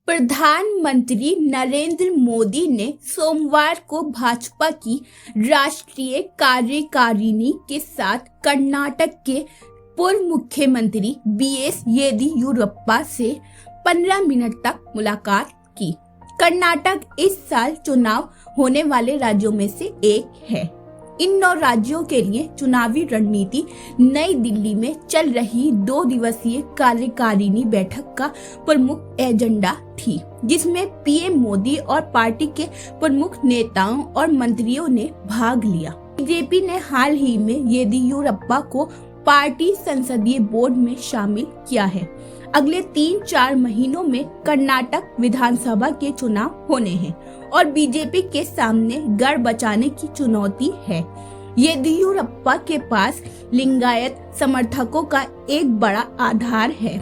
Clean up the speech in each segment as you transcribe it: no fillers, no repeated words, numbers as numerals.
प्रधानमंत्री नरेंद्र मोदी ने सोमवार को भाजपा की राष्ट्रीय कार्यकारिणी के साथ कर्नाटक के पूर्व मुख्यमंत्री बीएस येदियुरप्पा से 15 मिनट तक मुलाकात की। कर्नाटक इस साल चुनाव होने वाले राज्यों में से एक है। इन 9 राज्यों के लिए चुनावी रणनीति नई दिल्ली में चल रही 2 दिवसीय कार्यकारिणी बैठक का प्रमुख एजेंडा थी, जिसमें पीएम मोदी और पार्टी के प्रमुख नेताओं और मंत्रियों ने भाग लिया। बीजेपी ने हाल ही में येदियुरप्पा को पार्टी संसदीय बोर्ड में शामिल किया है। अगले 3-4 महीनों में कर्नाटक विधानसभा के चुनाव होने हैं और बीजेपी के सामने गढ़ बचाने की चुनौती है। येदियुरप्पा के पास लिंगायत समर्थकों का एक बड़ा आधार है।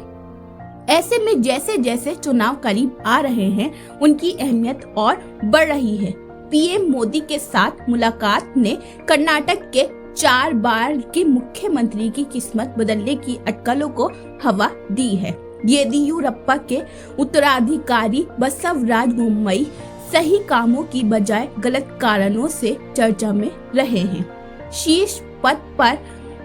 ऐसे में जैसे जैसे चुनाव करीब आ रहे हैं, उनकी अहमियत और बढ़ रही है। पीएम मोदी के साथ मुलाकात ने कर्नाटक के 4 बार के मुख्यमंत्री की किस्मत बदलने की अटकलों को हवा दी है। येदियुरप्पा के उत्तराधिकारी बसवराज बोम्मई सही कामों की बजाय गलत कारणों से चर्चा में रहे हैं। शीर्ष पद पर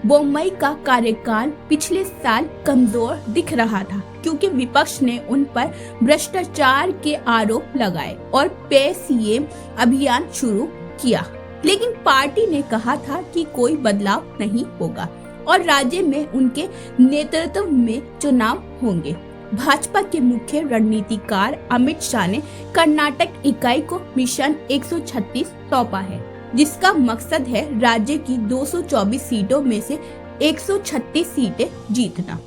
बोम्मई का कार्यकाल पिछले साल कमजोर दिख रहा था, क्योंकि विपक्ष ने उन पर भ्रष्टाचार के आरोप लगाए और पे सीएम अभियान शुरू किया। लेकिन पार्टी ने कहा था कि कोई बदलाव नहीं होगा और राज्य में उनके नेतृत्व में चुनाव होंगे। भाजपा के मुख्य रणनीतिकार अमित शाह ने कर्नाटक इकाई को मिशन 136 सौंपा है, जिसका मकसद है राज्य की 224 सीटों में से 136 सीटें जीतना।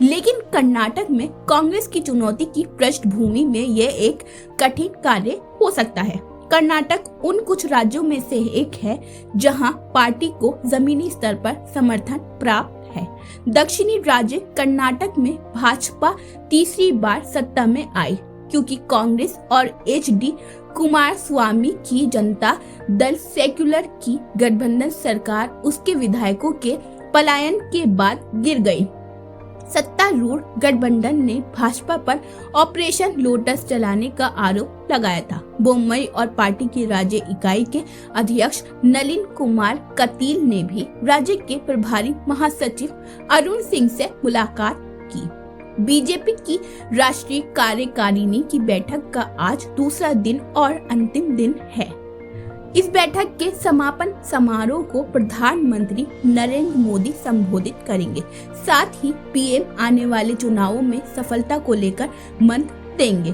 लेकिन कर्नाटक में कांग्रेस की चुनौती की पृष्ठभूमि में यह एक कठिन कार्य हो सकता है। कर्नाटक उन कुछ राज्यों में से एक है जहां पार्टी को जमीनी स्तर पर समर्थन प्राप्त है। दक्षिणी राज्य कर्नाटक में भाजपा तीसरी बार सत्ता में आई, क्योंकि कांग्रेस और एचडी कुमारस्वामी की जनता दल सेक्युलर की गठबंधन सरकार उसके विधायकों के पलायन के बाद गिर गई। सत्तारूढ़ गठबंधन ने भाजपा पर ऑपरेशन लोटस चलाने का आरोप लगाया था। बोम्मई और पार्टी की राज्य इकाई के अध्यक्ष नलिन कुमार कतील ने भी राज्य के प्रभारी महासचिव अरुण सिंह से मुलाकात की। बीजेपी की राष्ट्रीय कार्यकारिणी की बैठक का आज दूसरा दिन और अंतिम दिन है। इस बैठक के समापन समारोह को प्रधानमंत्री नरेंद्र मोदी संबोधित करेंगे। साथ ही पीएम आने वाले चुनावों में सफलता को लेकर मंत्र देंगे।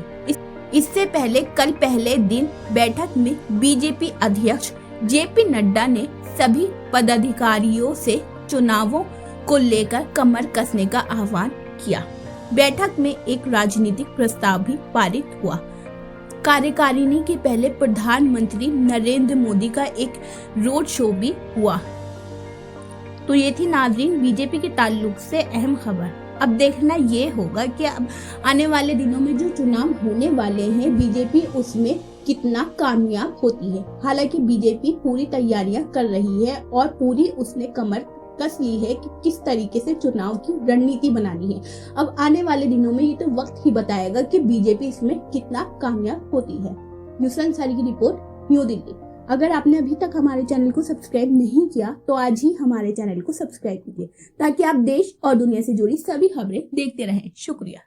इससे पहले कल पहले दिन बैठक में बीजेपी अध्यक्ष जेपी नड्डा ने सभी पदाधिकारियों से चुनावों को लेकर कमर कसने का आह्वान किया। बैठक में एक राजनीतिक प्रस्ताव भी पारित हुआ। कार्यकारिणी के पहले प्रधानमंत्री नरेंद्र मोदी का एक रोड शो भी हुआ। तो ये थी नाजरीन बीजेपी के ताल्लुक से अहम खबर। अब देखना ये होगा कि अब आने वाले दिनों में जो चुनाव होने वाले हैं, बीजेपी उसमें कितना कामयाब होती है। हालांकि बीजेपी पूरी तैयारियां कर रही है और पूरी उसने कमर कस ली है कि किस तरीके से चुनाव की रणनीति बनानी है। अब आने वाले दिनों में ये तो वक्त ही बताएगा कि बीजेपी इसमें कितना कामयाब होती है। न्यूज़ अंसारी की रिपोर्ट, न्यू दिल्ली। अगर आपने अभी तक हमारे चैनल को सब्सक्राइब नहीं किया तो आज ही हमारे चैनल को सब्सक्राइब कीजिए, ताकि आप देश और दुनिया से जुड़ी सभी खबरें देखते रहें। शुक्रिया।